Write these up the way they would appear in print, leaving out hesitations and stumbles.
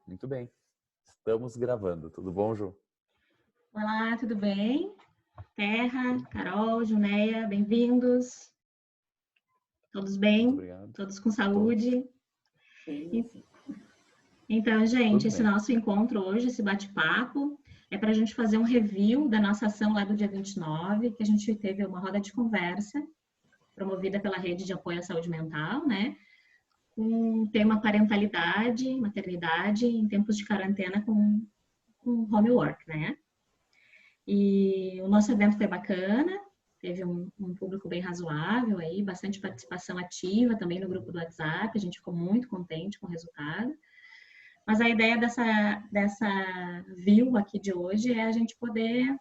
Muito bem. Estamos gravando. Tudo bom, Ju? Olá, tudo bem? Terra, Carol, Junéia, bem-vindos. Todos Muito bem? obrigado. Todos com Todos. saúde? Sim. Então, Tudo gente, esse bem. nosso encontro hoje, esse bate-papo, é para a gente fazer um review da nossa ação lá do dia 29, que a gente teve uma roda de conversa promovida pela Rede de Apoio à Saúde Mental, né? Com o tema parentalidade, maternidade em tempos de quarentena com homework, né? E o nosso evento foi bacana, teve um público bem razoável aí, bastante participação ativa também no grupo do WhatsApp, a gente ficou muito contente com o resultado. Mas a ideia dessa view aqui de hoje é a gente poder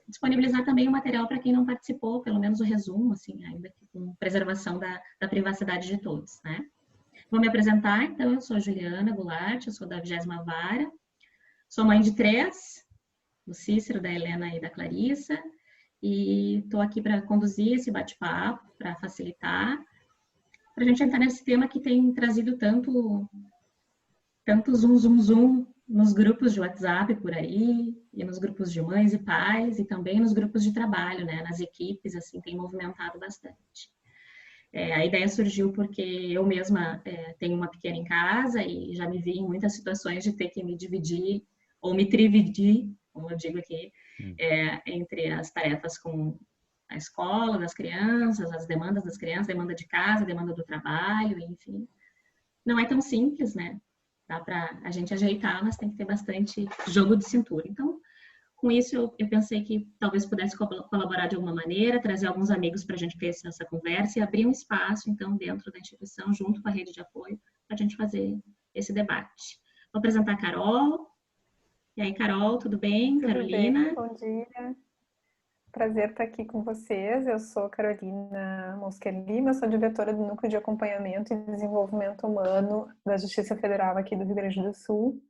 disponibilizar também o material para quem não participou, pelo menos o resumo, assim, ainda que com preservação da privacidade de todos, né? Vou me apresentar, então, eu sou Juliana Goulart, eu sou da 20ª Vara, sou mãe de 3, do Cícero, da Helena e da Clarissa, e estou aqui para conduzir esse bate-papo, para facilitar, para a gente entrar nesse tema que tem trazido tanto zoom nos grupos de WhatsApp por aí, e nos grupos de mães e pais, e também nos grupos de trabalho, né, nas equipes, assim, tem movimentado bastante. A ideia surgiu porque eu mesma tenho uma pequena em casa e já me vi em muitas situações de ter que me dividir ou me trividir, como eu digo aqui, entre as tarefas com a escola das crianças, as demandas das crianças, demanda de casa, demanda do trabalho, enfim. Não é tão simples, né? Dá para a gente ajeitar, mas tem que ter bastante jogo de cintura. Então, com isso, eu pensei que talvez pudesse colaborar de alguma maneira, trazer alguns amigos para a gente ter essa conversa e abrir um espaço, então, dentro da instituição, junto com a rede de apoio, para a gente fazer esse debate. Vou apresentar a Carol. E aí, Carol, tudo bem? Tudo Carolina? bem, bom dia. Prazer estar aqui com vocês. Eu sou Carolina Mosquer Lima, sou diretora do Núcleo de Acompanhamento e Desenvolvimento Humano da Justiça Federal aqui do Rio Grande do Sul.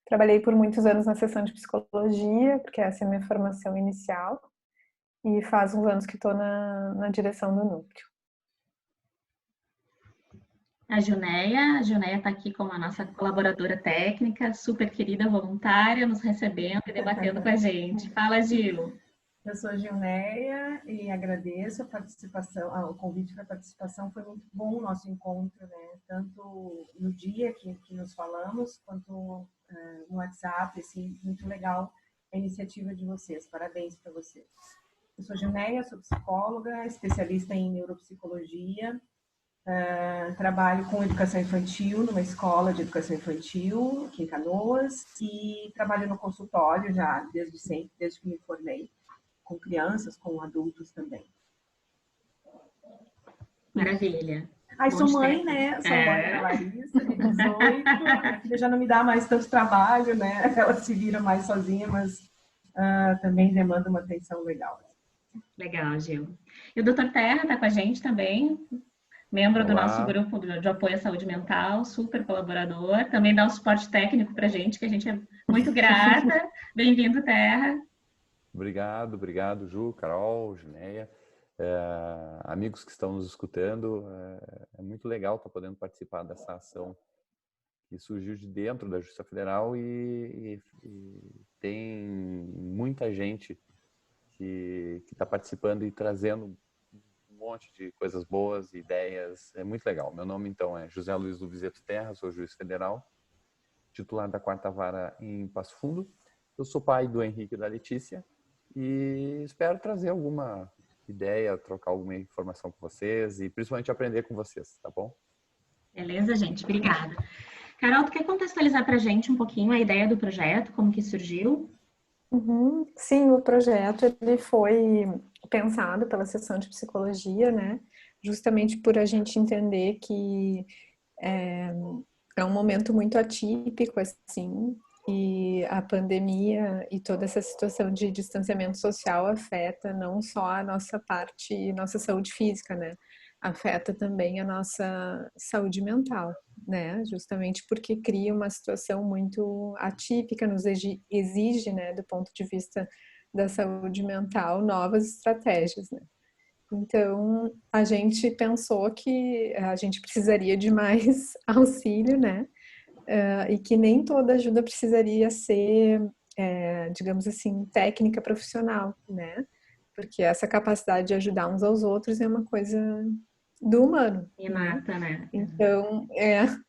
Trabalhei por muitos anos na seção de psicologia, porque essa é a minha formação inicial, e faz uns anos que estou na direção do núcleo. A Junéia está aqui como a nossa colaboradora técnica, super querida, voluntária, nos recebendo e debatendo com a gente. Fala, Gil. Eu sou Gilneia e agradeço a participação, o convite para a participação. Foi muito bom o nosso encontro, né? Tanto no dia que nos falamos, quanto no WhatsApp, assim, muito legal a iniciativa de vocês. Parabéns para vocês. Eu sou Gilneia, sou psicóloga, especialista em neuropsicologia, trabalho com educação infantil numa escola de educação infantil aqui em Canoas e trabalho no consultório já desde sempre, desde que me formei, com crianças, com adultos também. Maravilha. Sou mãe, né? Sou mãe da Larissa, de 18. A filha já não me dá mais tanto trabalho, né? Ela se vira mais sozinha, mas também demanda uma atenção legal. Legal, Gil. E o Dr. Terra está com a gente também, membro do nosso grupo de apoio à saúde mental, super colaborador, também dá um suporte técnico para a gente, que a gente é muito grata. Bem-vindo, Terra. Obrigado, Ju, Carol, Junéia, amigos que estão nos escutando. É muito legal estar podendo participar dessa ação que surgiu de dentro da Justiça Federal e tem muita gente que está participando e trazendo um monte de coisas boas, ideias. É muito legal. Meu nome, então, é José Luiz Luvizeto Terra, sou juiz federal, titular da 4ª Vara em Passo Fundo. Eu sou pai do Henrique e da Letícia e espero trazer alguma ideia, trocar alguma informação com vocês e principalmente aprender com vocês, tá bom? Beleza, gente? Obrigada. Carol, tu quer contextualizar para a gente um pouquinho a ideia do projeto, como que surgiu? Sim, o projeto ele foi pensado pela seção de psicologia, né? Justamente por a gente entender que é um momento muito atípico, assim, e a pandemia e toda essa situação de distanciamento social afeta não só a nossa parte, nossa saúde física, né? Afeta também a nossa saúde mental, né? Justamente porque cria uma situação muito atípica, nos exige, né, do ponto de vista da saúde mental, novas estratégias, né? Então, a gente pensou que a gente precisaria de mais auxílio, né? e que nem toda ajuda precisaria ser, digamos assim, técnica profissional, né? Porque essa capacidade de ajudar uns aos outros é uma coisa do humano, né? Inata, né?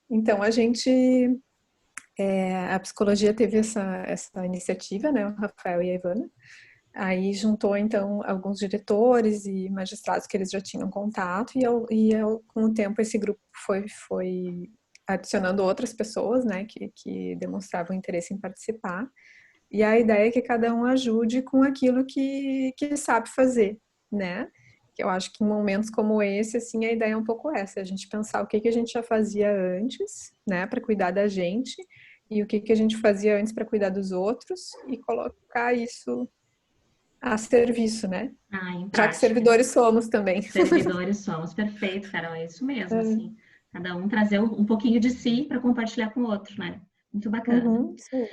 Então a gente, a psicologia teve essa iniciativa, né? O Rafael e a Ivana. Aí juntou, então, alguns diretores e magistrados que eles já tinham contato com o tempo esse grupo foi adicionando outras pessoas, né, que demonstravam interesse em participar. E a ideia é que cada um ajude com aquilo que sabe fazer, né? Que eu acho que em momentos como esse, assim, a ideia é um pouco essa, a gente pensar o que a gente já fazia antes, né, para cuidar da gente, e o que a gente fazia antes para cuidar dos outros, e colocar isso a serviço, né? Em Já que prática. servidores somos também. Servidores somos. Perfeito, Carol, é isso mesmo, assim. Cada um trazer um pouquinho de si para compartilhar com o outro, né? Muito bacana. Sim.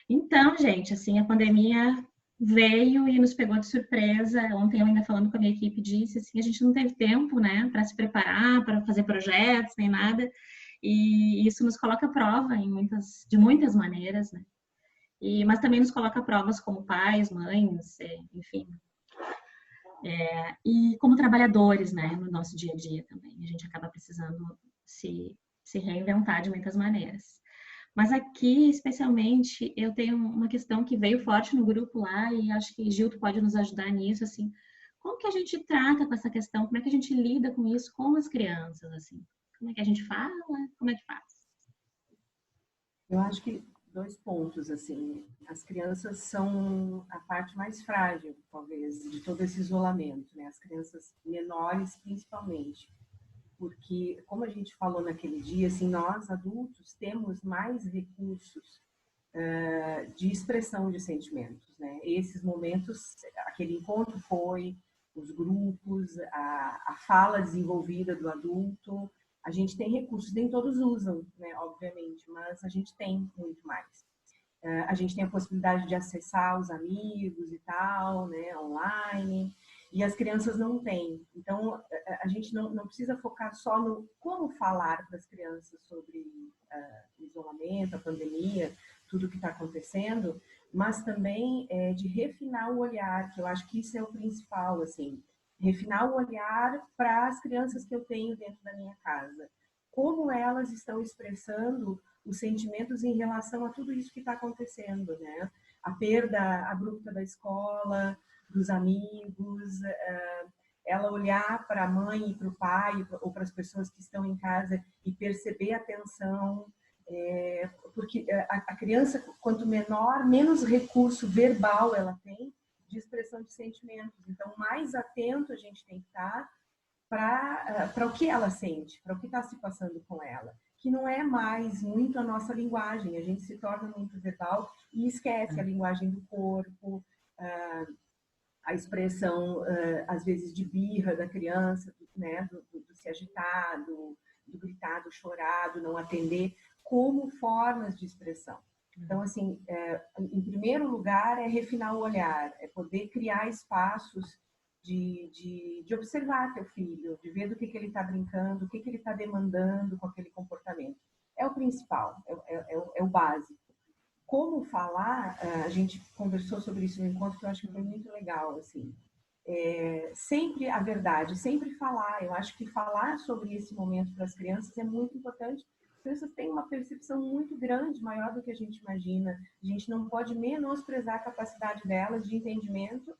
Então, gente, assim, a pandemia veio e nos pegou de surpresa. Ontem eu ainda falando com a minha equipe disse assim, a gente não teve tempo, né, para se preparar, para fazer projetos, nem nada. E isso nos coloca à prova de muitas maneiras, né? Mas também nos coloca a provas como pais, mães, enfim. E como trabalhadores, né, no nosso dia a dia também. A gente acaba precisando se reinventar de muitas maneiras. Mas aqui, especialmente, eu tenho uma questão que veio forte no grupo lá e acho que Gil pode nos ajudar nisso, assim. Como que a gente trata com essa questão? Como é que a gente lida com isso com as crianças, assim? Como é que a gente fala? Como é que faz? Eu acho que 2 pontos, assim. As crianças são a parte mais frágil, talvez, de todo esse isolamento, né? As crianças menores, principalmente. Porque, como a gente falou naquele dia, assim, nós adultos temos mais recursos de expressão de sentimentos, né? Esses momentos, aquele encontro foi, os grupos, a fala desenvolvida do adulto, a gente tem recursos, nem todos usam, né, obviamente, mas a gente tem muito mais. A gente tem a possibilidade de acessar os amigos e tal, né, online, e as crianças não têm. Então, a gente não precisa focar só no como falar para as crianças sobre o isolamento, a pandemia, tudo que está acontecendo, mas também de refinar o olhar, que eu acho que isso é o principal, assim, refinar o olhar para as crianças que eu tenho dentro da minha casa. Como elas estão expressando os sentimentos em relação a tudo isso que está acontecendo, né? A perda abrupta da escola, dos amigos, ela olhar para a mãe e para o pai ou para as pessoas que estão em casa e perceber a tensão, porque a criança, quanto menor, menos recurso verbal ela tem de expressão de sentimentos. Então, mais atento a gente tem que estar para o que ela sente, para o que está se passando com ela, que não é mais muito a nossa linguagem. A gente se torna muito verbal e esquece a linguagem do corpo, a expressão, às vezes, de birra da criança, né, do se agitar, do gritar, do chorar, do não atender, como formas de expressão. Então, assim, em primeiro lugar, é refinar o olhar, é poder criar espaços de observar teu filho, de ver do que ele está brincando, o que ele está demandando com aquele comportamento. É o principal, é o básico. Como falar, a gente conversou sobre isso no encontro, que eu acho que foi muito legal, assim. Sempre a verdade, sempre falar. Eu acho que falar sobre esse momento para as crianças é muito importante. As crianças têm uma percepção muito grande, maior do que a gente imagina. A gente não pode menosprezar a capacidade delas de entendimento.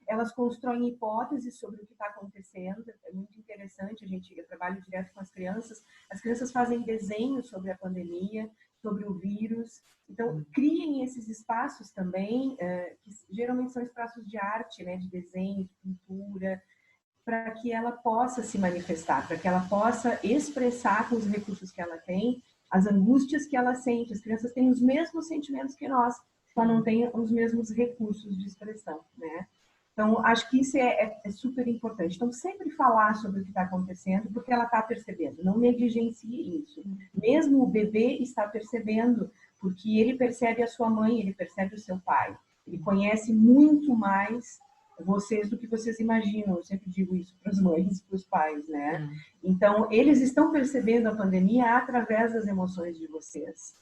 Elas constroem hipóteses sobre o que está acontecendo. É muito interessante. Eu trabalho direto com as crianças fazem desenhos sobre a pandemia, sobre o vírus. Então, criem esses espaços também, que geralmente são espaços de arte, né, de desenho, de pintura, para que ela possa se manifestar, para que ela possa expressar com os recursos que ela tem as angústias que ela sente. As crianças têm os mesmos sentimentos que nós, só não têm os mesmos recursos de expressão, né? Então, acho que isso é super importante. Então, sempre falar sobre o que está acontecendo, porque ela está percebendo. Não negligencie isso. Mesmo o bebê está percebendo, porque ele percebe a sua mãe, ele percebe o seu pai. Ele conhece muito mais vocês do que vocês imaginam. Eu sempre digo isso para as mães e para os pais, né? Então, eles estão percebendo a pandemia através das emoções de vocês.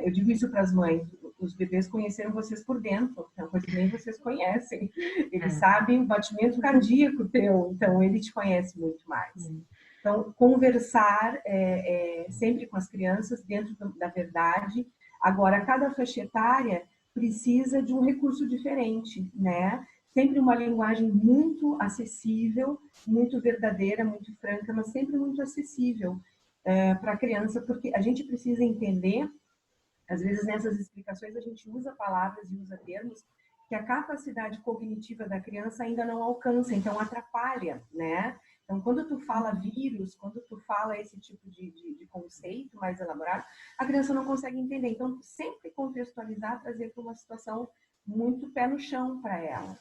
Eu digo isso para as mães, os bebês conheceram vocês por dentro, é uma coisa que nem vocês conhecem. Eles sabem o batimento cardíaco teu, então ele te conhece muito mais. Então, conversar sempre com as crianças dentro da verdade. Agora, cada faixa etária precisa de um recurso diferente, né? Sempre uma linguagem muito acessível, muito verdadeira, muito franca, mas sempre muito acessível para a criança, porque a gente precisa entender, às vezes nessas explicações a gente usa palavras e usa termos que a capacidade cognitiva da criança ainda não alcança, então atrapalha, né? Então, quando tu fala vírus, quando tu fala esse tipo de conceito mais elaborado, a criança não consegue entender. Então, sempre contextualizar, trazer para uma situação muito pé no chão para ela.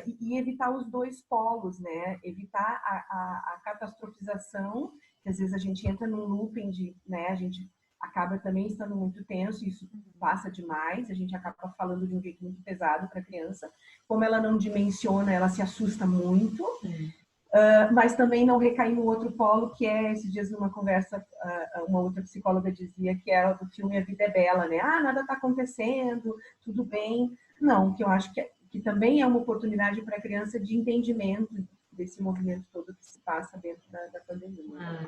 E evitar os dois polos, né? Evitar a catastrofização, que às vezes a gente entra num looping de, né? A gente acaba também estando muito tenso, isso passa demais, a gente acaba falando de um jeito muito pesado para a criança. Como ela não dimensiona, ela se assusta muito. Mas também não recair no outro polo, que é, esses dias numa conversa, uma outra psicóloga dizia que era do filme A Vida é Bela, né? Nada está acontecendo, tudo bem. Não, que eu acho que também é uma oportunidade para a criança de entendimento desse movimento todo que se passa dentro da pandemia.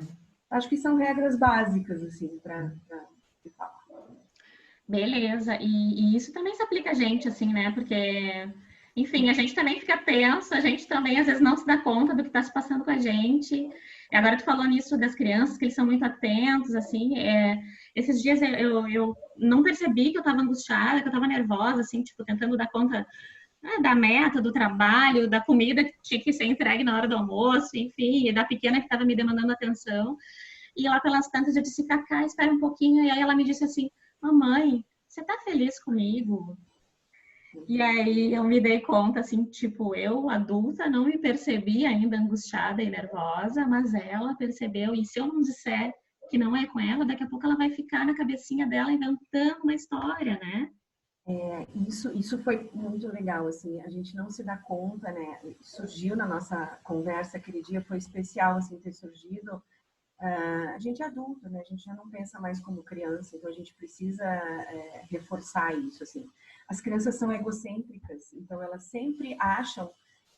Acho que são regras básicas, assim, para se falar. Beleza, e isso também se aplica a gente, assim, né? Porque, enfim, a gente também fica tenso, a gente também às vezes não se dá conta do que está se passando com a gente. E agora tu falou nisso das crianças, que eles são muito atentos, assim. Esses dias eu não percebi que eu estava angustiada, que eu estava nervosa, assim, tipo, tentando dar conta da meta, do trabalho, da comida que tinha que ser entregue na hora do almoço, enfim, e da pequena que estava me demandando atenção. E lá pelas tantas eu disse, Cacá, espera um pouquinho. E aí ela me disse assim, mamãe, você tá feliz comigo? E aí eu me dei conta, assim, tipo, eu, adulta, não me percebi ainda angustiada e nervosa, mas ela percebeu. E se eu não disser que não é com ela, daqui a pouco ela vai ficar na cabecinha dela inventando uma história, né? Isso foi muito legal, assim, a gente não se dá conta, né? Surgiu na nossa conversa, aquele dia foi especial, assim, ter surgido. A gente é adulto, né? A gente já não pensa mais como criança, então a gente precisa reforçar isso, assim. As crianças são egocêntricas, então elas sempre acham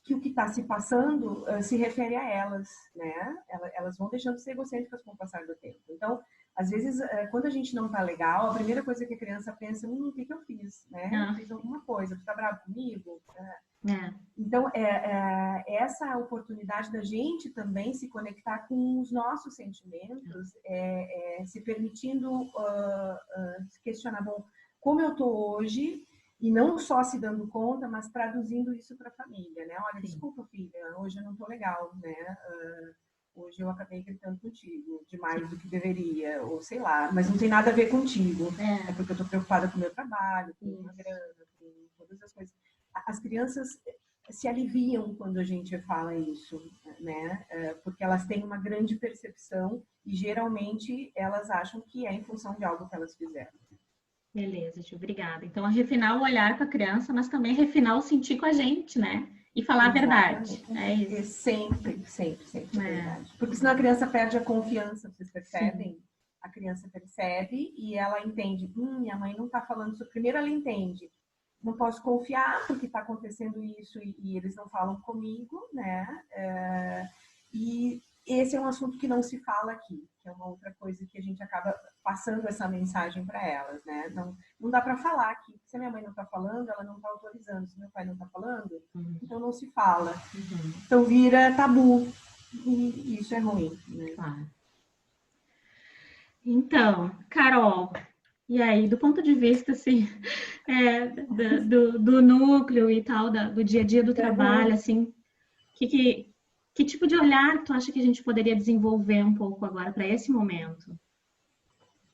que o que está se passando se refere a elas, né? Elas vão deixando de ser egocêntricas com o passar do tempo. Então, às vezes, quando a gente não tá legal, a primeira coisa que a criança pensa, o que eu fiz, né? Eu fiz alguma coisa, tu tá bravo comigo? Então, essa é a oportunidade da gente também se conectar com os nossos sentimentos, se permitindo se questionar, bom, como eu tô hoje, e não só se dando conta, mas traduzindo isso para a família, né? Olha, desculpa, filha, hoje eu não tô legal, né? Hoje eu acabei gritando contigo demais do que deveria, ou sei lá, mas não tem nada a ver contigo. É porque eu tô preocupada com o meu trabalho, com a grana, com todas as coisas. As crianças se aliviam quando a gente fala isso, né? Porque elas têm uma grande percepção e geralmente elas acham que é em função de algo que elas fizeram. Beleza, Gil, obrigada. Então, refinar o olhar com a criança, mas também refinar o sentir com a gente, né? E falar a verdade. É isso. Sempre verdade. Porque senão a criança perde a confiança, vocês percebem? Sim. A criança percebe e ela entende, minha mãe não tá falando isso. Primeiro ela entende, não posso confiar porque está acontecendo isso e eles não falam comigo, né? E esse é um assunto que não se fala aqui, que é uma outra coisa que a gente acaba passando essa mensagem para elas, né? Não dá para falar aqui. Se a minha mãe não está falando, ela não está autorizando. Se meu pai não está falando, então não se fala. Então vira tabu. E isso é ruim, né? Claro. Então, Carol, e aí, do ponto de vista, assim, do núcleo e tal, do dia a dia do trabalho, assim, que tipo de olhar tu acha que a gente poderia desenvolver um pouco agora para esse momento?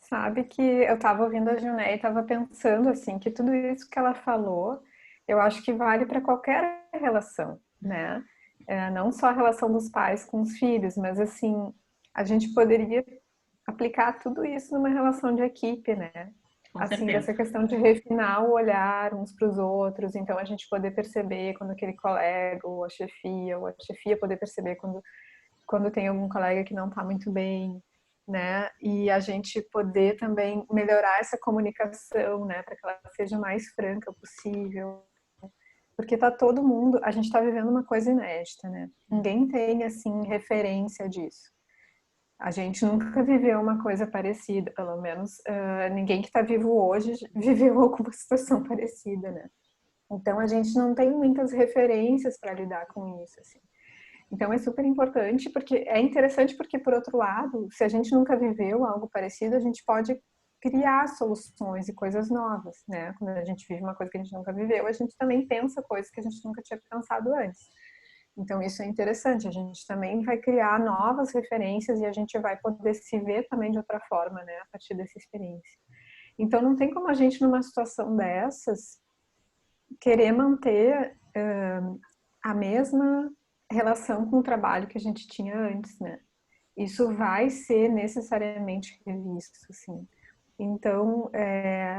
Sabe que eu estava ouvindo a Juné e estava pensando, assim, que tudo isso que ela falou, eu acho que vale para qualquer relação, né? Não só a relação dos pais com os filhos, mas, assim, a gente poderia aplicar tudo isso numa relação de equipe, né? Com assim, certeza. dessa questão de refinar o olhar uns para os outros, então a gente poder perceber quando aquele colega ou a chefia poder perceber quando tem algum colega que não está muito bem, né? E a gente poder também melhorar essa comunicação, né, para que ela seja mais franca possível, porque tá todo mundo, a gente está vivendo uma coisa inédita, né? Ninguém tem assim referência disso. A gente nunca viveu uma coisa parecida, pelo menos ninguém que está vivo hoje viveu alguma situação parecida, né? Então a gente não tem muitas referências para lidar com isso, assim. Então é super importante, porque é interessante porque, por outro lado, se a gente nunca viveu algo parecido, a gente pode criar soluções e coisas novas, né? Quando a gente vive uma coisa que a gente nunca viveu, a gente também pensa coisas que a gente nunca tinha pensado antes. Então isso é interessante, a gente também vai criar novas referências e a gente vai poder se ver também de outra forma, né? A partir dessa experiência. Então não tem como a gente, numa situação dessas, querer manter a mesma relação com o trabalho que a gente tinha antes, né? Isso vai ser necessariamente revisto, assim. Então,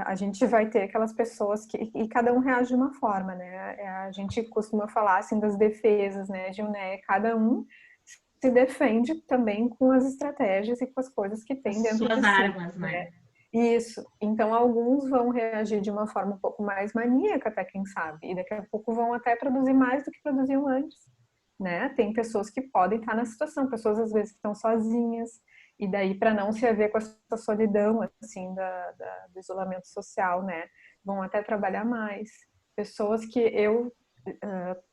a gente vai ter aquelas pessoas e cada um reage de uma forma, né? A gente costuma falar, assim, das defesas, né, de cada um se defende também com as estratégias e com as coisas que tem As dentro de suas si, armas, né? Isso. Então, alguns vão reagir de uma forma um pouco mais maníaca, até quem sabe, e daqui a pouco vão até produzir mais do que produziam antes, né? Tem pessoas que podem estar na situação, pessoas às vezes que estão sozinhas, e daí para não se haver com essa solidão, assim, do isolamento social, né? Vão até trabalhar mais. Pessoas que eu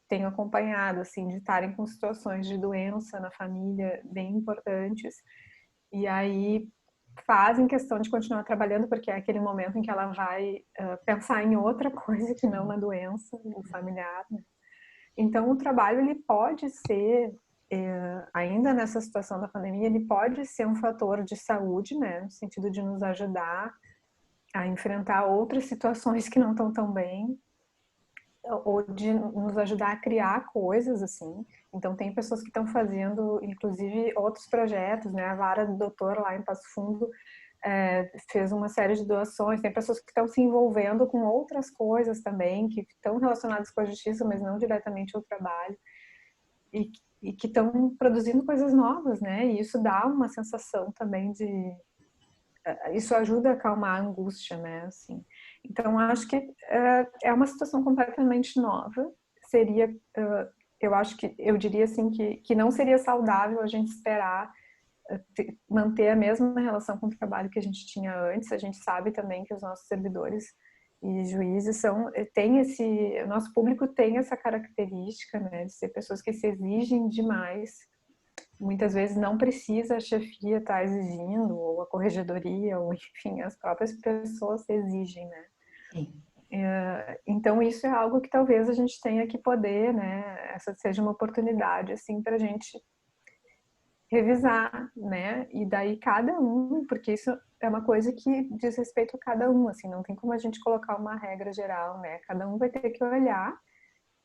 tenho acompanhado, assim, de estarem com situações de doença na família bem importantes, e aí fazem questão de continuar trabalhando porque é aquele momento em que ela vai pensar em outra coisa que não na doença do familiar, né? Então o trabalho ele pode ser ainda nessa situação da pandemia ele pode ser um fator de saúde, né, no sentido de nos ajudar a enfrentar outras situações que não estão tão bem ou de nos ajudar a criar coisas assim. Então tem pessoas que estão fazendo inclusive outros projetos, né, a Vara do Doutor lá em Passo Fundo fez uma série de doações, tem pessoas que estão se envolvendo com outras coisas também, que estão relacionadas com a justiça, mas não diretamente ao trabalho, e que estão produzindo coisas novas, né? E isso dá uma sensação também de... Isso ajuda a acalmar a angústia, né? Assim. Então, acho que é uma situação completamente nova. Seria... eu acho que... Eu diria assim que não seria saudável a gente esperar manter a mesma relação com o trabalho que a gente tinha antes. A gente sabe também que os nossos servidores e juízes tem o nosso público tem essa característica, né, de ser pessoas que se exigem demais. Muitas vezes não precisa a chefia estar exigindo, ou a corregedoria, ou enfim, as próprias pessoas se exigem, né? Sim. Então isso é algo que talvez a gente tenha que poder, né, essa seja uma oportunidade assim para a gente revisar, né? E daí cada um, porque isso é uma coisa que diz respeito a cada um, assim, não tem como a gente colocar uma regra geral, né? Cada um vai ter que olhar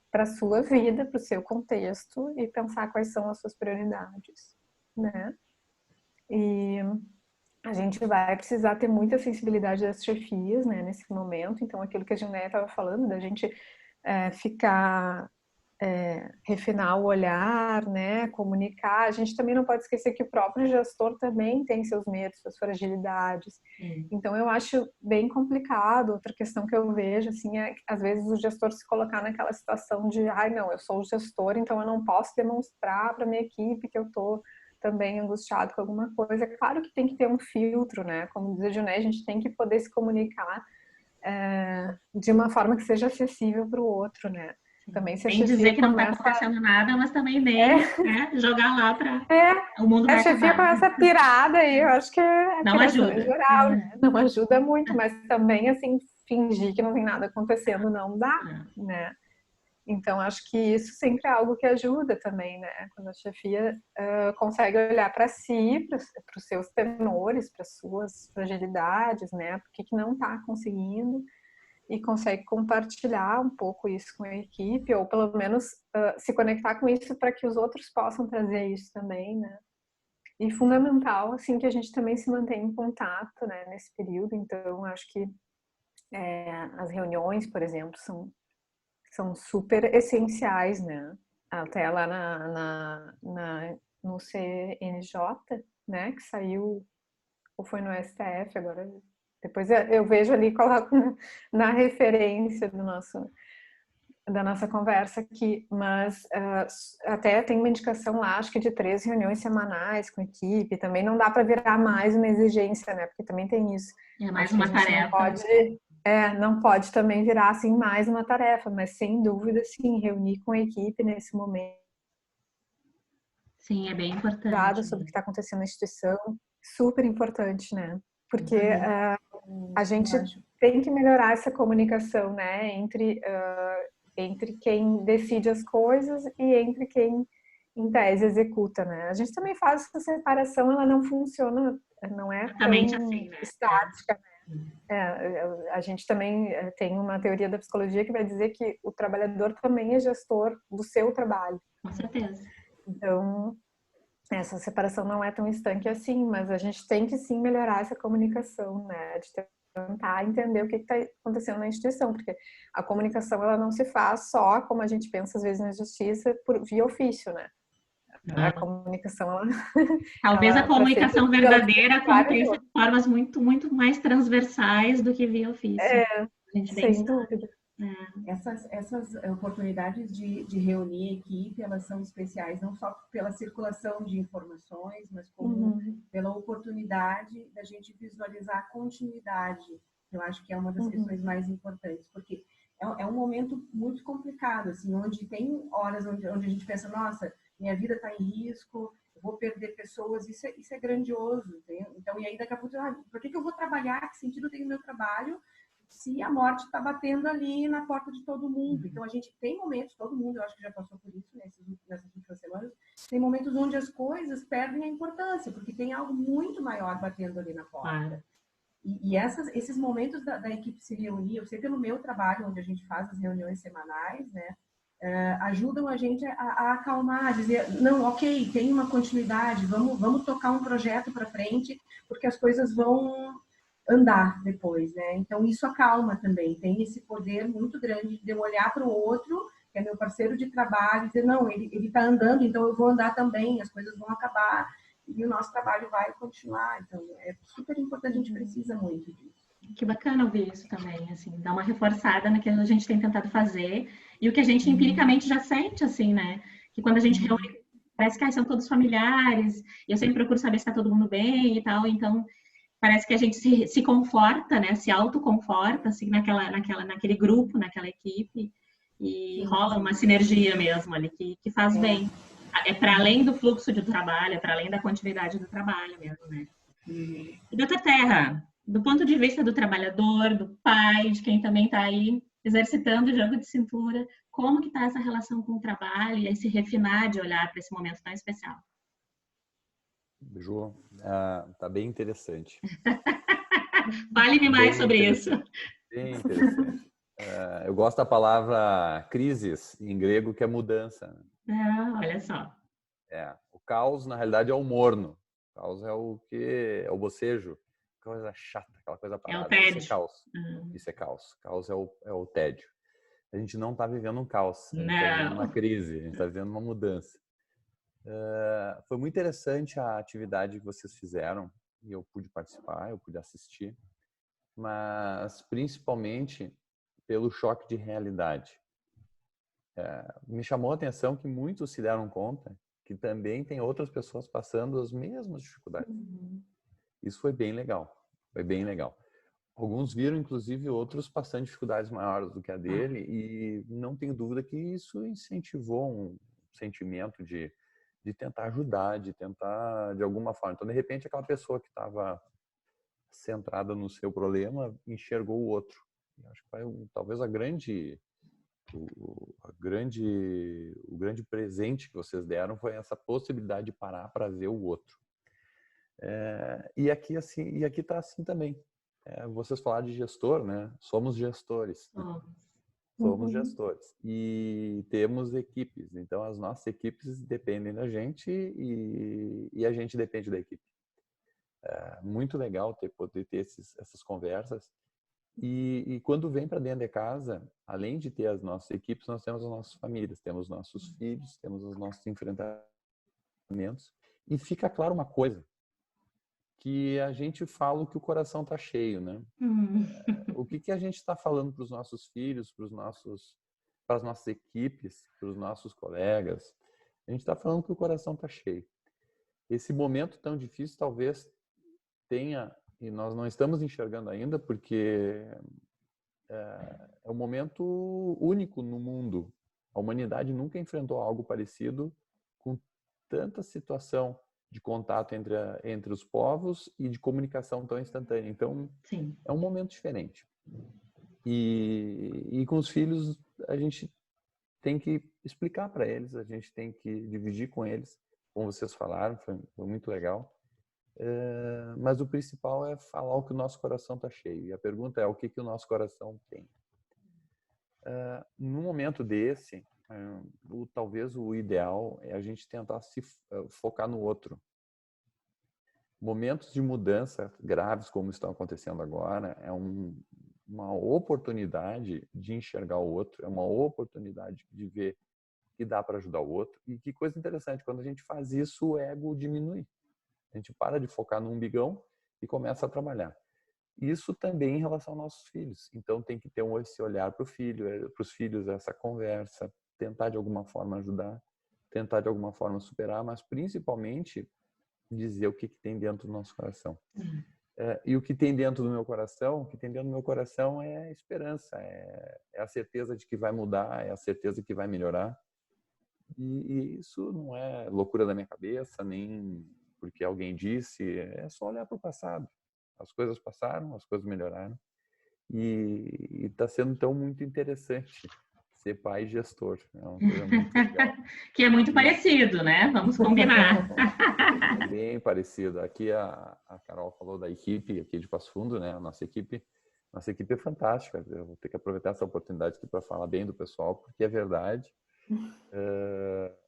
para a sua vida, para o seu contexto e pensar quais são as suas prioridades, né? E a gente vai precisar ter muita sensibilidade das chefias, né, nesse momento. Então, aquilo que a Junéia estava falando, da gente ficar refinar o olhar, né, comunicar. A gente também não pode esquecer que o próprio gestor também tem seus medos, suas fragilidades. Então eu acho bem complicado. Outra questão que eu vejo assim é às vezes o gestor se colocar naquela situação de, ai não, eu sou o gestor, então eu não posso demonstrar para minha equipe que eu tô também angustiado com alguma coisa. Claro que tem que ter um filtro, né? Como diz a Juné, a gente tem que poder se comunicar de uma forma que seja acessível para o outro, né? Também se a Nem dizer chefia que não está começa acontecendo nada, mas também nem né, jogar lá para o mundo a vai chefia com acabar. essa pirada aí, eu acho que é Não piração em ajuda. geral, né? Não ajuda muito, mas também assim fingir que não tem nada acontecendo não dá, né? Então acho que isso sempre é algo que ajuda também, né? Quando a chefia consegue olhar para si, para os seus temores, para as suas fragilidades, né? Por que não está conseguindo? E consegue compartilhar um pouco isso com a equipe, ou pelo menos se conectar com isso para que os outros possam trazer isso também, né? E fundamental, assim, que a gente também se mantenha em contato, né, nesse período. Então, acho que as reuniões, por exemplo, são super essenciais, né? Até lá no CNJ, né, que saiu, ou foi no STF, agora depois eu vejo ali, coloco na referência da nossa conversa aqui, mas até tem uma indicação lá, acho que de 3 reuniões semanais com a equipe, também não dá para virar mais uma exigência, né? Porque também tem isso. É mais Acho que uma a gente tarefa. não pode também virar assim mais uma tarefa, mas sem dúvida, sim, reunir com a equipe nesse momento, Sim, é bem importante. sobre o que está acontecendo na instituição, super importante, né? Porque a gente Eu acho. tem que melhorar essa comunicação, né, entre quem decide as coisas e entre quem, em tese, executa, né? A gente também faz essa separação, ela não funciona, não é Exatamente tão assim, né? estática. A gente também tem uma teoria da psicologia que vai dizer que o trabalhador também é gestor do seu trabalho. Com certeza. Então, essa separação não é tão estanque assim, mas a gente tem que sim melhorar essa comunicação, né? De tentar entender o que está acontecendo na instituição, porque a comunicação ela não se faz só, como a gente pensa às vezes na justiça, via ofício, né? A comunicação, Talvez a para ser comunicação efetiva, ela verdadeira tem várias aconteça de formas muito, muito mais transversais do que via ofício. A gente bem sem dúvida. Essas oportunidades de reunir a equipe, elas são especiais não só pela circulação de informações, mas como pela oportunidade da gente visualizar a continuidade. Eu acho que é uma das questões mais importantes, porque é um momento muito complicado, assim, onde tem horas onde a gente pensa, nossa, minha vida está em risco, eu vou perder pessoas, isso é grandioso. Entendeu? Então, e aí daqui a pouco, por que eu vou trabalhar? Que sentido tem o meu trabalho? Se a morte está batendo ali na porta de todo mundo. Então, a gente tem momentos, todo mundo, eu acho que já passou por isso nessas últimas semanas, tem momentos onde as coisas perdem a importância, porque tem algo muito maior batendo ali na porta. Claro. E esses momentos da equipe se reunir, eu sei pelo meu trabalho, onde a gente faz as reuniões semanais, né, ajudam a gente a acalmar, a dizer, não, ok, tem uma continuidade, vamos tocar um projeto para frente, porque as coisas vão andar depois, né? Então isso acalma também, tem esse poder muito grande de eu olhar para o outro, que é meu parceiro de trabalho, e dizer, não, ele está andando, então eu vou andar também, as coisas vão acabar e o nosso trabalho vai continuar. Então é super importante, a gente precisa muito disso. Que bacana ouvir isso também, assim, dar uma reforçada naquilo que a gente tem tentado fazer e o que a gente empiricamente já sente, assim, né? Que quando a gente reúne, parece que são todos familiares, e eu sempre procuro saber se está todo mundo bem e tal, então parece que a gente se conforta, né? Se autoconforta, assim, naquele grupo, naquela equipe, e rola uma sinergia mesmo ali, que faz bem. É para além do fluxo de trabalho, é para além da continuidade do trabalho mesmo, né? E, doutor Terra, do ponto de vista do trabalhador, do pai, de quem também está aí exercitando o jogo de cintura, como que está essa relação com o trabalho e esse refinar de olhar para esse momento tão especial? Ju, tá bem interessante. Fale-me mais sobre isso. Bem interessante. Eu gosto da palavra crises, em grego, que é mudança. Olha só. O caos, na realidade, é o morno. O caos é o que? É o bocejo. Coisa chata, aquela coisa parada. É o tédio. Isso é caos. Isso é caos. Caos é o tédio. A gente não está vivendo um caos. A gente está vivendo uma crise. A gente está vivendo uma mudança. Foi muito interessante a atividade que vocês fizeram. E eu pude participar, eu pude assistir. Mas, principalmente, pelo choque de realidade. Me chamou a atenção que muitos se deram conta que também tem outras pessoas passando as mesmas dificuldades. Isso foi bem legal. Foi bem legal. Alguns viram, inclusive, outros passando dificuldades maiores do que a dele e não tenho dúvida que isso incentivou um sentimento de tentar ajudar, de tentar, de alguma forma. Então, de repente, aquela pessoa que estava centrada no seu problema enxergou o outro. Eu acho que foi talvez o grande presente que vocês deram foi essa possibilidade de parar para ver o outro. E aqui está assim também. Vocês falaram de gestor, né? Somos gestores. somos gestores e temos equipes. Então, as nossas equipes dependem da gente e a gente depende da equipe. É muito legal poder ter essas conversas. E quando vem para dentro de casa, além de ter as nossas equipes, nós temos as nossas famílias, temos nossos filhos, temos os nossos enfrentamentos. E fica claro uma coisa, que a gente fala que o coração está cheio, né? O que a gente está falando para os nossos filhos, para as nossas equipes, para os nossos colegas? A gente está falando que o coração está cheio. Esse momento tão difícil talvez tenha, e nós não estamos enxergando ainda, porque é um momento único no mundo. A humanidade nunca enfrentou algo parecido com tanta situação de contato entre os povos e de comunicação tão instantânea. Então, Sim. É um momento diferente. E com os filhos, a gente tem que explicar para eles, a gente tem que dividir com eles, como vocês falaram, foi muito legal. Mas o principal é falar o que o nosso coração está cheio. E a pergunta é o que o nosso coração tem. Num momento desse, talvez o ideal é a gente tentar se focar no outro. Momentos de mudança graves como estão acontecendo agora é uma oportunidade de enxergar o outro, é uma oportunidade de ver que dá para ajudar o outro. E que coisa interessante, quando a gente faz isso, o ego diminui. A gente para de focar no umbigão e começa a trabalhar. Isso também em relação aos nossos filhos. Então tem que ter esse olhar para os filhos, essa conversa, tentar de alguma forma ajudar, tentar de alguma forma superar, mas principalmente dizer o que tem dentro do nosso coração. E o que tem dentro do meu coração, o que tem dentro do meu coração é a esperança, é a certeza de que vai mudar, é a certeza que vai melhorar. E isso não é loucura da minha cabeça, nem porque alguém disse, é só olhar para o passado. As coisas passaram, as coisas melhoraram. E está sendo então muito interessante ser pai e gestor. É uma coisa muito legal. Que é muito parecido, né? Vamos combinar. É bem parecido. Aqui a Carol falou da equipe aqui de Passo Fundo, né? A nossa equipe é fantástica. Eu vou ter que aproveitar essa oportunidade aqui para falar bem do pessoal, porque é verdade.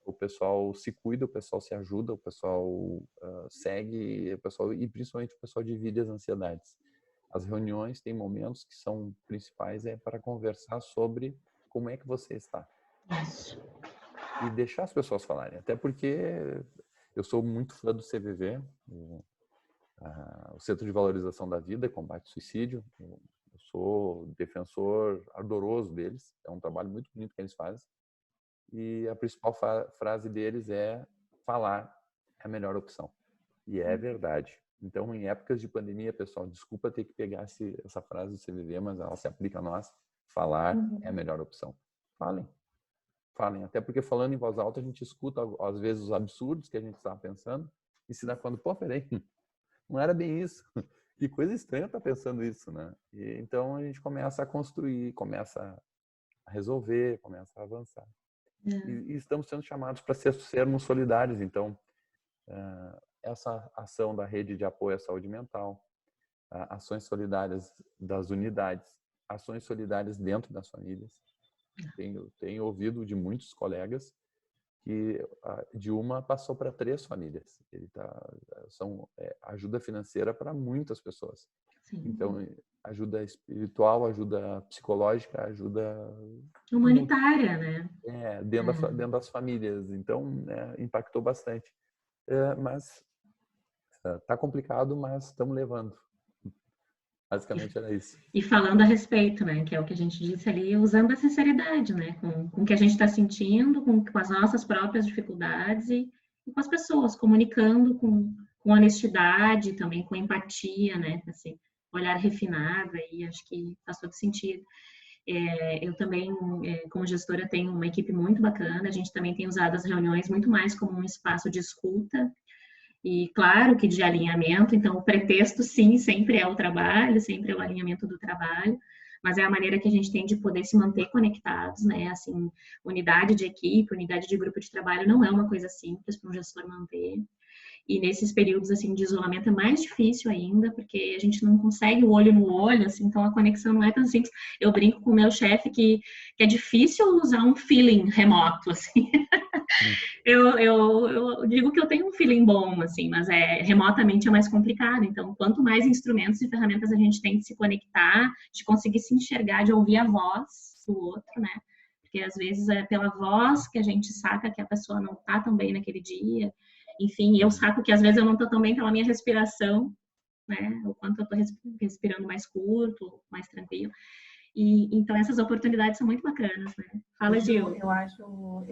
O pessoal se cuida, o pessoal se ajuda, o pessoal segue, e principalmente o pessoal divide as ansiedades. As reuniões têm momentos que são principais para conversar sobre como é que você está. E deixar as pessoas falarem. Até porque eu sou muito fã do CVV, o Centro de Valorização da Vida e Combate ao Suicídio. Eu sou defensor ardoroso deles. É um trabalho muito bonito que eles fazem. E a principal frase deles é: falar é a melhor opção. E é verdade. Então, em épocas de pandemia, pessoal, desculpa ter que pegar essa frase do CVV, mas ela se aplica a nós. Falar é a melhor opção. Falem. Até porque falando em voz alta, a gente escuta, às vezes, os absurdos que a gente estava pensando e se dá quando, peraí, não era bem isso. Que coisa estranha estar pensando isso, né? E, então, a gente começa a construir, começa a resolver, começa a avançar. E estamos sendo chamados para sermos solidários. Então, essa ação da Rede de Apoio à Saúde Mental, ações solidárias das unidades, ações solidárias dentro das famílias. Tenho ouvido de muitos colegas que de uma passou para 3 famílias. São ajuda financeira para muitas pessoas. Sim. Então, ajuda espiritual, ajuda psicológica, ajuda humanitária, né? Dentro das famílias. Então, impactou bastante. Mas tá complicado, mas estamos levando. Basicamente era isso. E falando a respeito, né? Que é o que a gente disse ali, usando a sinceridade, né? Com o que a gente está sentindo, com as nossas próprias dificuldades e com as pessoas, comunicando com honestidade, também com empatia, né? Assim, olhar refinado, e acho que faz todo sentido. Eu também, como gestora, tenho uma equipe muito bacana. A gente também tem usado as reuniões muito mais como um espaço de escuta e, claro, que de alinhamento. Então, o pretexto, sim, sempre é o trabalho, sempre é o alinhamento do trabalho, mas é a maneira que a gente tem de poder se manter conectados, né? Assim, unidade de equipe, unidade de grupo de trabalho não é uma coisa simples para um gestor manter. E nesses períodos, assim, de isolamento é mais difícil ainda, porque a gente não consegue o olho no olho, assim, então a conexão não é tão simples. Eu brinco com o meu chefe que é difícil usar um feeling remoto, assim. Eu digo que eu tenho um feeling bom, assim, mas remotamente é mais complicado. Então, quanto mais instrumentos e ferramentas a gente tem de se conectar, de conseguir se enxergar, de ouvir a voz do outro, né? Porque às vezes é pela voz que a gente saca que a pessoa não tá tão bem naquele dia. Enfim, eu saco que às vezes eu não tô tão bem pela minha respiração, né? O quanto eu tô respirando mais curto, mais tranquilo. E então essas oportunidades são muito bacanas, né? Fala, Gil. Eu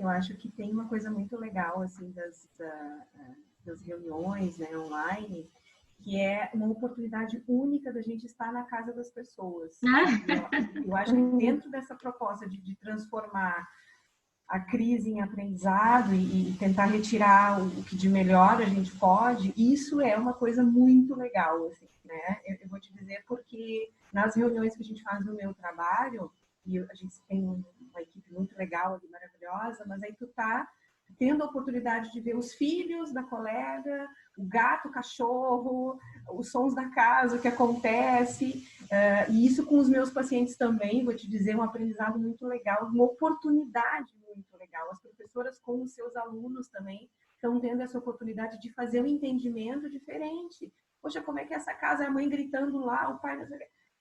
acho que tem uma coisa muito legal assim das reuniões, né, online, que é uma oportunidade única da gente estar na casa das pessoas. Eu acho que dentro dessa proposta de transformar a crise em aprendizado e tentar retirar o que de melhor a gente pode, isso é uma coisa muito legal, assim, né? Eu vou te dizer porque nas reuniões que a gente faz no meu trabalho, e a gente tem uma equipe muito legal ali, maravilhosa, mas aí tu tá tendo a oportunidade de ver os filhos da colega, o gato, o cachorro, os sons da casa, o que acontece, e isso com os meus pacientes também, vou te dizer, um aprendizado muito legal, uma oportunidade muito legal. As professoras com os seus alunos também estão tendo essa oportunidade de fazer um entendimento diferente. Poxa, como é que essa casa, a mãe gritando lá, o pai...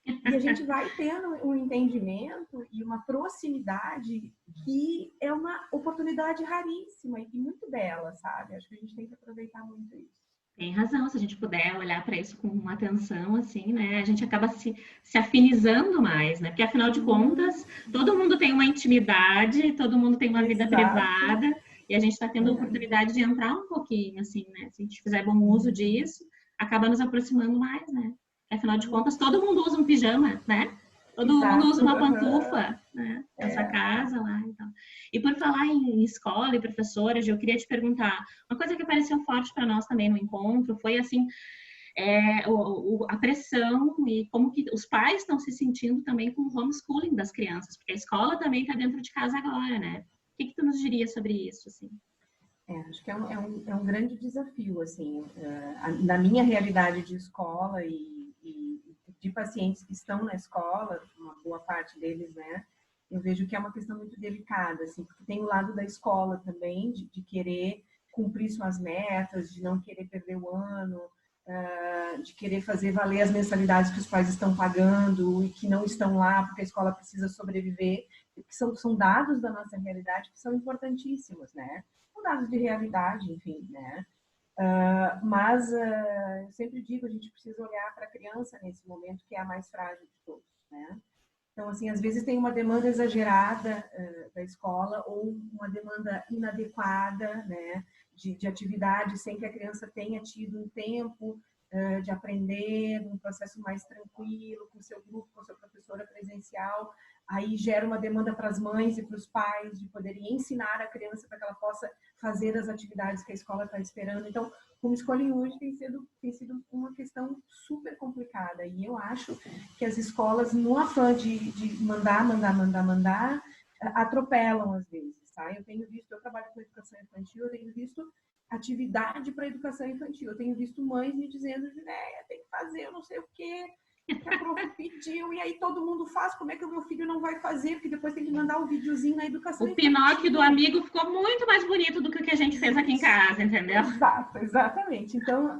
E a gente vai tendo um entendimento e uma proximidade que é uma oportunidade raríssima e muito bela, sabe? Acho que a gente tem que aproveitar muito isso. Tem razão, se a gente puder olhar para isso com uma atenção, assim, né? A gente acaba se afinizando mais, né? Porque, afinal de contas, todo mundo tem uma intimidade, todo mundo tem uma vida privada, e a gente está tendo a oportunidade de entrar um pouquinho, assim, né? Se a gente fizer bom uso disso, acaba nos aproximando mais, né? Afinal de contas, todo mundo usa um pijama, né? Todo mundo usa uma pantufa, né? Nessa casa lá, então. E por falar em escola e professoras, eu queria te perguntar, uma coisa que apareceu forte para nós também no encontro foi, assim, a pressão e como que os pais estão se sentindo também com o homeschooling das crianças, porque a escola também está dentro de casa agora, né? O que tu nos diria sobre isso, assim? Acho que é um grande desafio, assim, na minha realidade de escola e de pacientes que estão na escola, uma boa parte deles, né, eu vejo que é uma questão muito delicada, assim, porque tem o lado da escola também, de querer cumprir suas metas, de não querer perder o ano, de querer fazer valer as mensalidades que os pais estão pagando e que não estão lá porque a escola precisa sobreviver, que são dados da nossa realidade que são importantíssimos, né? São dados de realidade, enfim, né? Mas eu sempre digo, a gente precisa olhar para a criança nesse momento que é a mais frágil de todos, né? Então, assim, às vezes tem uma demanda exagerada da escola ou uma demanda inadequada, né, de atividade sem que a criança tenha tido um tempo de aprender, um processo mais tranquilo, com o seu grupo, com a sua professora presencial. Aí gera uma demanda para as mães e para os pais de poderem ensinar a criança para que ela possa fazer as atividades que a escola está esperando. Então, como escolhem hoje tem sido uma questão super complicada. E eu acho que as escolas, no afã de mandar, atropelam às vezes, tá? Eu trabalho com educação infantil, eu tenho visto atividade para educação infantil. Eu tenho visto mães me dizendo, Ginéia, tem que fazer, eu não sei o quê, que a prof pediu, e aí todo mundo faz, como é que o meu filho não vai fazer? Porque depois tem que mandar um videozinho na educação infantil. O Pinóquio do amigo ficou muito mais bonito do que o que a gente fez aqui em casa, entendeu? Exato, exatamente. Então,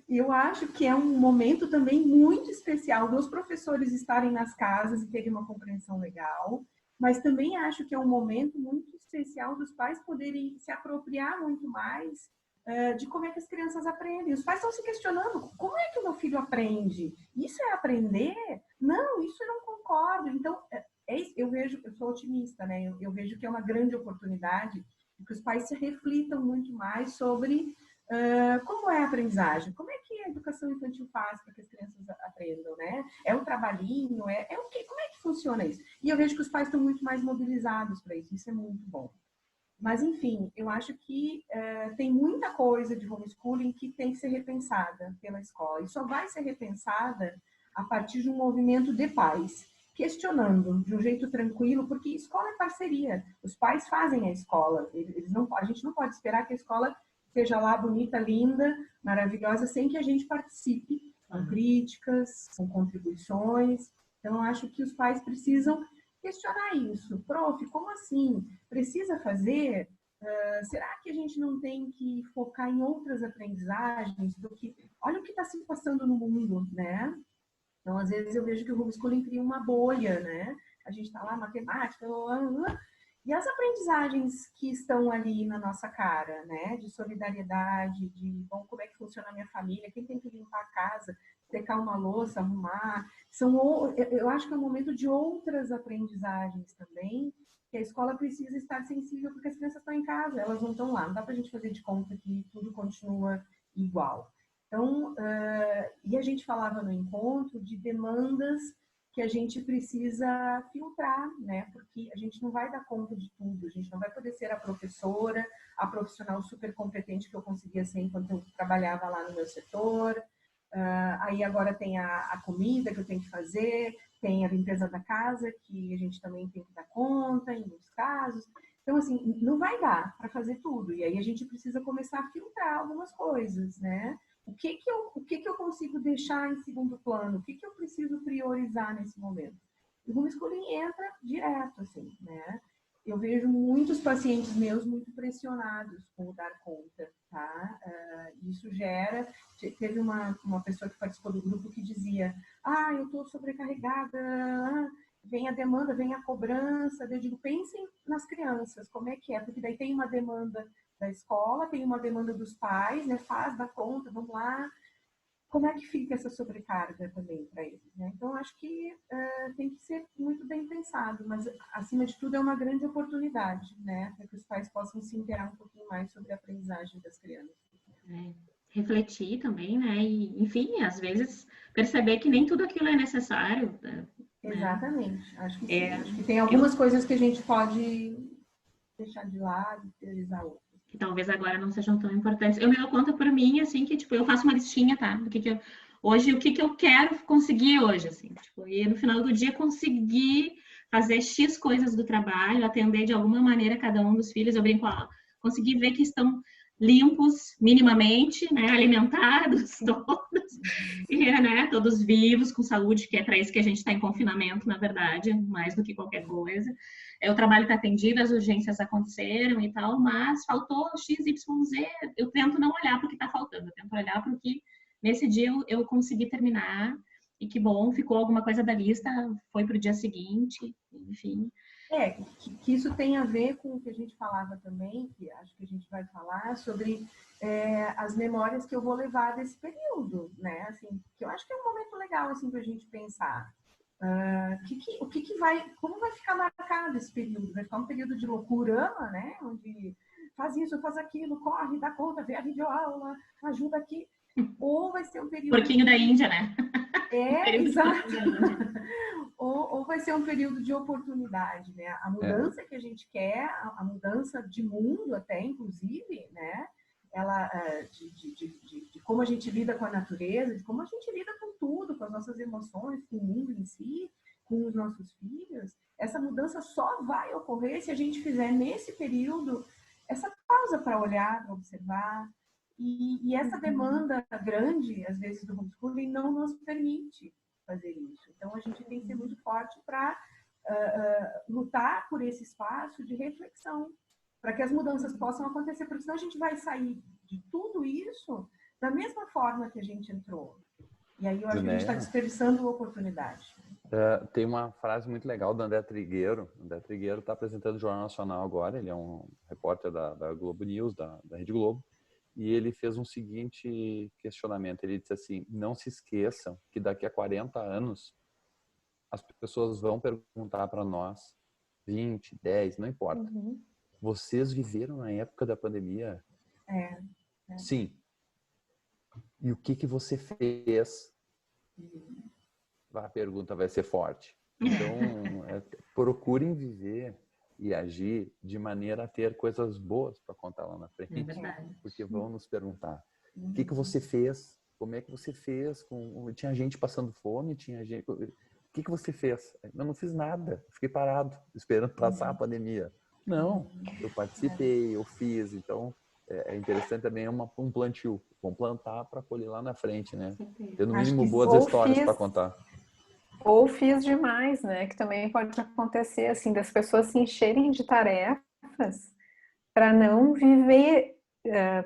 eu acho que é um momento também muito especial dos professores estarem nas casas e terem uma compreensão legal, mas também acho que é um momento muito especial dos pais poderem se apropriar muito mais de como é que as crianças aprendem. Os pais estão se questionando, como é que o meu filho aprende? Isso é aprender? Não, isso eu não concordo. Então, eu sou otimista, né? Eu vejo que é uma grande oportunidade que os pais se reflitam muito mais sobre como é a aprendizagem, como é que a educação infantil faz para que as crianças aprendam, né? É um trabalhinho, o quê? Como é que funciona isso? E eu vejo que os pais estão muito mais mobilizados para isso é muito bom. Mas, enfim, eu acho que tem muita coisa de homeschooling que tem que ser repensada pela escola. E só vai ser repensada a partir de um movimento de pais, questionando de um jeito tranquilo, porque escola é parceria. Os pais fazem a escola. A gente não pode esperar que a escola esteja lá bonita, linda, maravilhosa, sem que a gente participe com críticas, com contribuições. Então, eu acho que os pais precisam questionar isso. Prof, como assim? Precisa fazer? Será que a gente não tem que focar em outras aprendizagens do que... Olha o que está se passando no mundo, né? Então, às vezes, eu vejo que o homeschooling cria uma bolha, né? A gente está lá, matemática, e as aprendizagens que estão ali na nossa cara, né? De solidariedade, de, bom, como é que funciona a minha família, quem tem que limpar a casa, secar uma louça, arrumar. Eu acho que é um momento de outras aprendizagens também, que a escola precisa estar sensível, porque as crianças estão em casa, elas não estão lá. Não dá para a gente fazer de conta que tudo continua igual. Então, e a gente falava no encontro de demandas que a gente precisa filtrar, né? Porque a gente não vai dar conta de tudo, a gente não vai poder ser a professora, a profissional super competente que eu conseguia ser enquanto eu trabalhava lá no meu setor. Aí agora tem a comida que eu tenho que fazer, tem a limpeza da casa que a gente também tem que dar conta em muitos casos. Então, assim, não vai dar para fazer tudo. E aí a gente precisa começar a filtrar algumas coisas, né? O que que eu consigo deixar em segundo plano? O que eu preciso priorizar nesse momento? O homeschooling entra direto, assim, né? Eu vejo muitos pacientes meus muito pressionados por dar conta, tá? Isso gera... Teve uma pessoa que participou do grupo que dizia: eu estou sobrecarregada, vem a demanda, vem a cobrança. Eu digo, pensem nas crianças, como é que é? Porque daí tem uma demanda da escola, tem uma demanda dos pais, né? Faz, dá conta, vamos lá. Como é que fica essa sobrecarga também para eles, né? Então, acho que tem que ser muito bem pensado, mas, acima de tudo, é uma grande oportunidade, né? Para que os pais possam se inteirar um pouquinho mais sobre a aprendizagem das crianças. Refletir também, né? E, enfim, às vezes perceber que nem tudo aquilo é necessário. Né? Exatamente, acho que sim. Acho que tem algumas coisas que a gente pode deixar de lado e priorizar outras. Que talvez agora não sejam tão importantes. Eu me dou conta por mim, assim, que, tipo, eu faço uma listinha, tá? Do que eu... Hoje, o que eu quero conseguir hoje, assim. Tipo, e no final do dia conseguir fazer X coisas do trabalho, atender de alguma maneira cada um dos filhos. Eu brinco, conseguir ver que estão limpos minimamente, né, alimentados todos, e, né, todos vivos, com saúde, que é para isso que a gente está em confinamento, na verdade, mais do que qualquer coisa. O trabalho está atendido, as urgências aconteceram e tal, mas faltou X, Y, Z. Eu tento não olhar para o que está faltando, eu tento olhar para o que nesse dia eu consegui terminar, e que bom, ficou alguma coisa da lista, foi para o dia seguinte, enfim. Que isso tem a ver com o que a gente falava também, que acho que a gente vai falar, sobre as memórias que eu vou levar desse período, né? Assim, que eu acho que é um momento legal, assim, para a gente pensar. Como vai ficar marcado esse período? Vai ficar um período de loucura, né? Onde faz isso, faz aquilo, corre, dá conta, vê a videoaula, ajuda aqui. Ou vai ser um período... Porquinho da Índia, né? Exato. Ou vai ser um período de oportunidade, né? A mudança que a gente quer, a mudança de mundo até, inclusive, né? Ela, de como a gente lida com a natureza, de como a gente lida com tudo, com as nossas emoções, com o mundo em si, com os nossos filhos. Essa mudança só vai ocorrer se a gente fizer, nesse período, essa pausa para olhar, para observar. E essa demanda grande, às vezes, do homeschooling não nos permite fazer isso. Então, a gente tem que ser muito forte para lutar por esse espaço de reflexão, para que as mudanças possam acontecer, porque senão a gente vai sair de tudo isso da mesma forma que a gente entrou. E aí eu acho que a gente está desperdiçando a oportunidade. Tem uma frase muito legal do André Trigueiro. O André Trigueiro está apresentando o Jornal Nacional agora, ele é um repórter da Globo News, da Rede Globo, e ele fez um seguinte questionamento. Ele disse assim: não se esqueçam que daqui a 40 anos as pessoas vão perguntar para nós, 20, 10, não importa. Vocês viveram na época da pandemia? Sim. E o que você fez? A pergunta vai ser forte. Então, procurem viver e agir de maneira a ter coisas boas para contar lá na frente. Porque vão nos perguntar: o que você fez? Como é que você fez? Tinha gente passando fome? Tinha gente... O que você fez? Eu não fiz nada. Fiquei parado, esperando passar a pandemia. Não, eu participei, eu fiz. Então, é interessante também um plantio. Vamos plantar para colher lá na frente, né? Certeza. Ter no Acho mínimo que boas histórias para contar. Ou fiz demais, né? Que também pode acontecer, assim, das pessoas se encherem de tarefas para não viver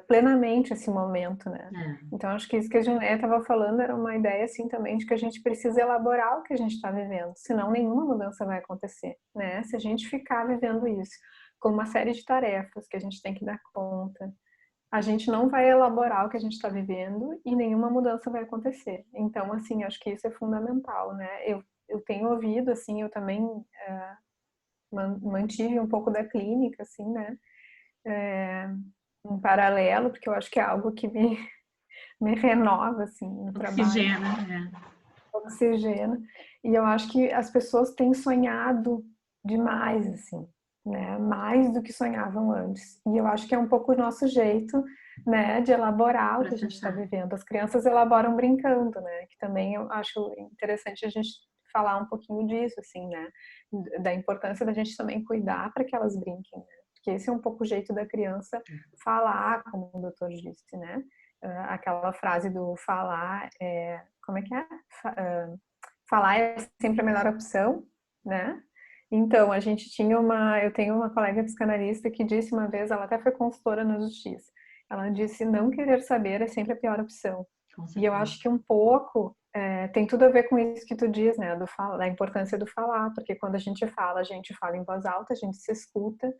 plenamente esse momento, né? Então, acho que isso que a Julieta estava falando era uma ideia, assim, também de que a gente precisa elaborar o que a gente está vivendo, senão nenhuma mudança vai acontecer, né? Se a gente ficar vivendo isso com uma série de tarefas que a gente tem que dar conta, a gente não vai elaborar o que a gente está vivendo e nenhuma mudança vai acontecer. Então, assim, acho que isso é fundamental, né? Eu tenho ouvido, assim, eu também mantive um pouco da clínica, assim, né? Um paralelo, porque eu acho que é algo que me renova, assim, no trabalho. Oxigena, Oxigena. E eu acho que as pessoas têm sonhado demais, assim, né? Mais do que sonhavam antes. E eu acho que é um pouco o nosso jeito, né, de elaborar o que a gente está vivendo. As crianças elaboram brincando, né? Que também eu acho interessante a gente falar um pouquinho disso, assim, né? Da importância da gente também cuidar para que elas brinquem, né? Porque esse é um pouco o jeito da criança falar, como o doutor disse, né? Aquela frase do falar, como é que é? Falar é sempre a melhor opção, né? Então, eu tenho uma colega psicanalista que disse uma vez, ela até foi consultora na justiça, ela disse, não querer saber é sempre a pior opção. E eu acho que um pouco tem tudo a ver com isso que tu diz, né? Da importância do falar, porque quando a gente fala em voz alta, a gente se escuta,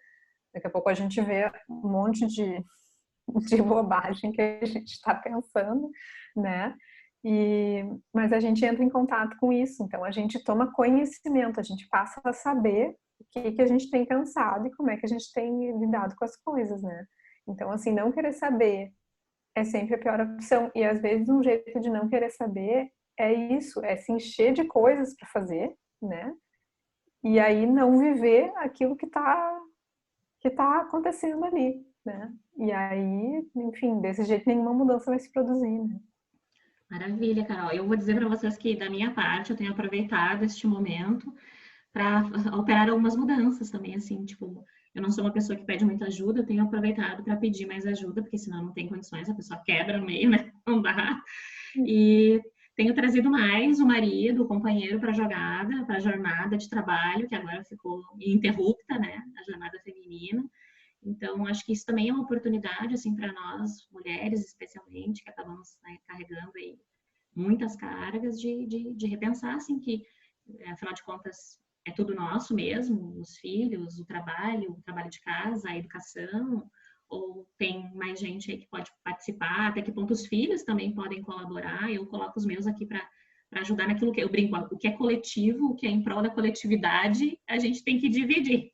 daqui a pouco a gente vê um monte de bobagem que a gente está pensando, né? Mas a gente entra em contato com isso, então a gente toma conhecimento, a gente passa a saber o que a gente tem pensado e como é que a gente tem lidado com as coisas, né? Então, assim, não querer saber é sempre a pior opção. E às vezes um jeito de não querer saber é isso, é se encher de coisas para fazer, né? E aí não viver aquilo que tá acontecendo ali, né? E aí, enfim, desse jeito nenhuma mudança vai se produzir, né? Maravilha, Carol. Eu vou dizer para vocês que, da minha parte, eu tenho aproveitado este momento para operar algumas mudanças também, assim, tipo, eu não sou uma pessoa que pede muita ajuda, eu tenho aproveitado para pedir mais ajuda, porque senão não tem condições, a pessoa quebra no meio, né? Não dá. E tenho trazido mais o marido, o companheiro para a jornada de trabalho, que agora ficou interrupta, né? A jornada feminina. Então, acho que isso também é uma oportunidade, assim, para nós, mulheres especialmente, que acabamos, né, carregando aí muitas cargas, de repensar, assim, que, afinal de contas, é tudo nosso mesmo, os filhos, o trabalho de casa, a educação, ou tem mais gente aí que pode participar, até que ponto os filhos também podem colaborar. Eu coloco os meus aqui para ajudar naquilo que eu brinco, o que é coletivo, o que é em prol da coletividade, a gente tem que dividir.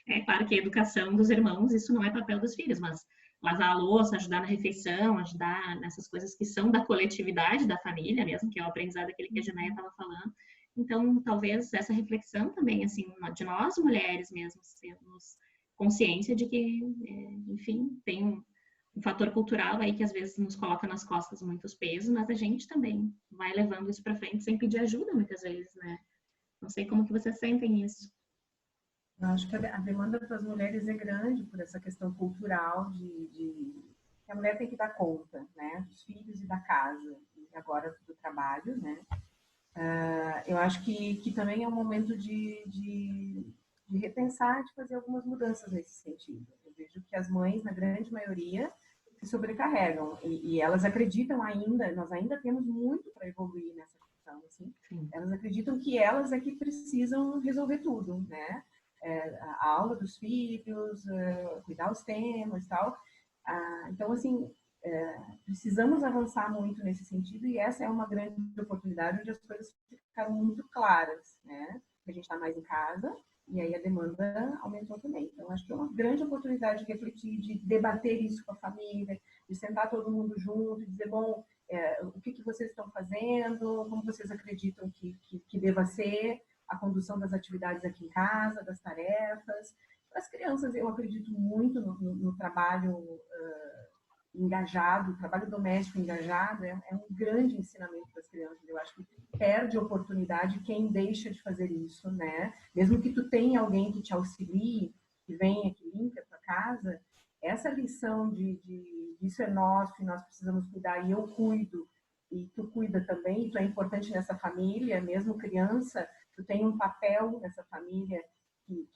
É claro que a educação dos irmãos, isso não é papel dos filhos, mas lavar a louça, ajudar na refeição, ajudar nessas coisas que são da coletividade, da família mesmo, que é o aprendizado aquele que a Janaia estava falando. Então, talvez essa reflexão também, assim, de nós mulheres mesmo, termos consciência de que, enfim, tem um fator cultural aí que às vezes nos coloca nas costas muitos pesos, mas a gente também vai levando isso para frente sem pedir ajuda muitas vezes, né? Não sei como que vocês sentem isso. Eu acho que a demanda para as mulheres é grande por essa questão cultural de que a mulher tem que dar conta, né, dos filhos e da casa, e agora do trabalho, né. Eu acho que também é um momento de repensar, de fazer algumas mudanças nesse sentido. Eu vejo que as mães, na grande maioria, se sobrecarregam e elas acreditam ainda, nós ainda temos muito para evoluir nessa questão, assim. Elas acreditam que elas é que precisam resolver tudo, né? A aula dos filhos, cuidar os temas e tal. Então, assim, precisamos avançar muito nesse sentido e essa é uma grande oportunidade onde as coisas ficaram muito claras, né? A gente está mais em casa e aí a demanda aumentou também. Então, acho que é uma grande oportunidade de refletir, de debater isso com a família, de sentar todo mundo junto e dizer, bom, o que vocês estão fazendo, como vocês acreditam que deva ser a condução das atividades aqui em casa, das tarefas. Para as crianças, eu acredito muito no trabalho engajado, o trabalho doméstico engajado é um grande ensinamento para as crianças. Eu acho que perde oportunidade quem deixa de fazer isso, né? Mesmo que tu tenha alguém que te auxilie, que venha, que limpe a tua casa, essa lição de isso é nosso e nós precisamos cuidar, e eu cuido, e tu cuida também, tu é importante nessa família, mesmo criança, tu tem um papel nessa família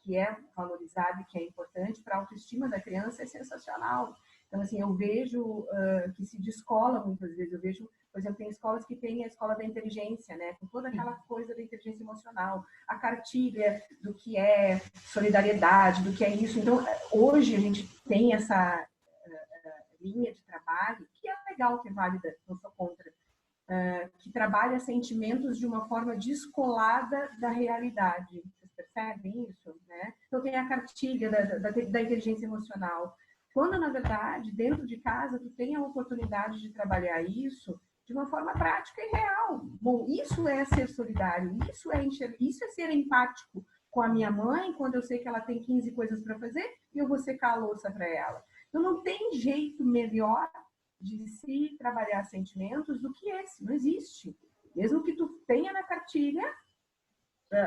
que é valorizado e que é importante para a autoestima da criança, é sensacional. Então, assim, eu vejo que se descola muitas vezes. Eu vejo, por exemplo, tem escolas que têm a escola da inteligência, né? Com toda aquela coisa da inteligência emocional, a cartilha do que é solidariedade, do que é isso. Então, hoje a gente tem essa linha de trabalho, que é legal, que é válida, não sou contra, que trabalha sentimentos de uma forma descolada da realidade. Vocês percebem isso? Né? Então, tem a cartilha da inteligência emocional. Quando, na verdade, dentro de casa, tu tem a oportunidade de trabalhar isso de uma forma prática e real. Bom, isso é ser solidário, isso é ser empático com a minha mãe, quando eu sei que ela tem 15 coisas para fazer e eu vou secar a louça para ela. Então, não tem jeito melhor de se trabalhar sentimentos do que esse, não existe. Mesmo que tu tenha na cartilha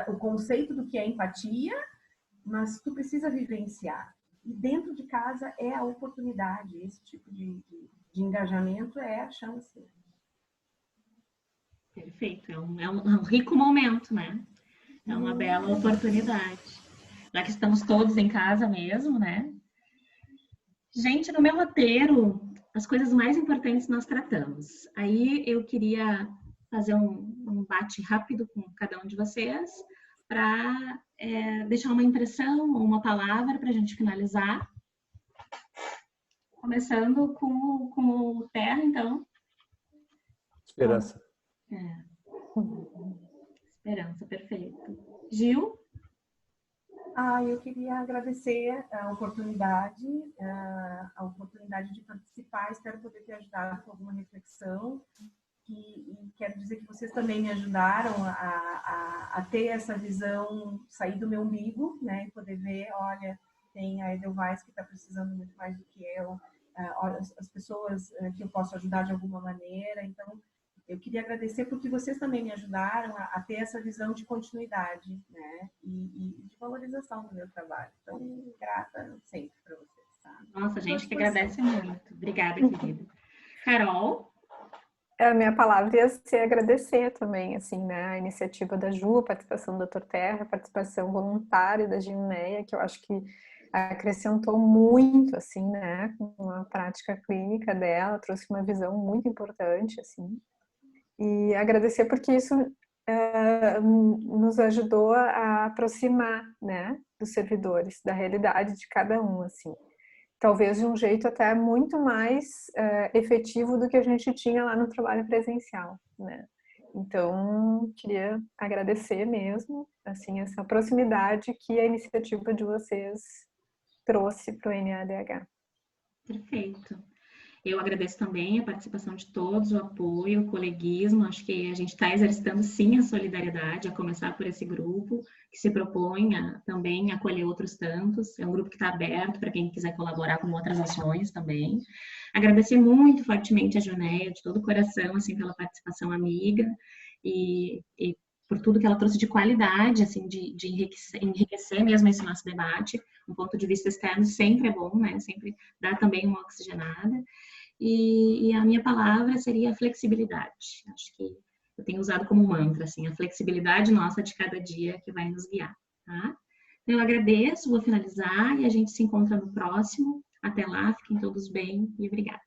o conceito do que é empatia, mas tu precisa vivenciar. E dentro de casa é a oportunidade, esse tipo de engajamento é a chance. Perfeito, é um rico momento, né? É uma bela oportunidade. Já que estamos todos em casa mesmo, né? Gente, no meu roteiro, as coisas mais importantes nós tratamos. Aí eu queria fazer um bate rápido com cada um de vocês para deixar uma impressão ou uma palavra para a gente finalizar. Começando com o Terra, então. Esperança. Esperança, perfeito. Gil? Eu queria agradecer a oportunidade de participar. Espero poder ter ajudado com alguma reflexão. E quero dizer que vocês também me ajudaram a ter essa visão, sair do meu umbigo, né? E poder ver, olha, tem a Edelweiss que está precisando muito mais do que eu, as pessoas que eu posso ajudar de alguma maneira. Então, eu queria agradecer porque vocês também me ajudaram a ter essa visão de continuidade, né? E de valorização do meu trabalho. Então, grata sempre para vocês. Tá? Nossa, a gente que agradece muito. Obrigada, querida. Carol? A minha palavra ia ser agradecer também, assim, né? A iniciativa da Ju, a participação do Dr. Terra, a participação voluntária da Gilneia, que eu acho que acrescentou muito, assim, né? Com a prática clínica dela, trouxe uma visão muito importante, assim. E agradecer porque isso nos ajudou a aproximar, né, dos servidores, da realidade de cada um, assim. Talvez de um jeito até muito mais efetivo do que a gente tinha lá no trabalho presencial, né? Então, queria agradecer mesmo, assim, essa proximidade que a iniciativa de vocês trouxe para o NADH. Perfeito. Eu agradeço também a participação de todos, o apoio, o coleguismo. Acho que a gente está exercitando sim a solidariedade, a começar por esse grupo, que se propõe também acolher outros tantos. É um grupo que está aberto para quem quiser colaborar com outras ações também. Agradecer muito fortemente a Junéia, de todo o coração, assim, pela participação amiga e por tudo que ela trouxe de qualidade, assim, de enriquecer mesmo esse nosso debate. Um ponto de vista externo sempre é bom, né? Sempre dá também uma oxigenada. E a minha palavra seria a flexibilidade. Acho que eu tenho usado como mantra, assim, a flexibilidade nossa de cada dia que vai nos guiar, tá? Eu agradeço, vou finalizar e a gente se encontra no próximo. Até lá, fiquem todos bem e obrigada.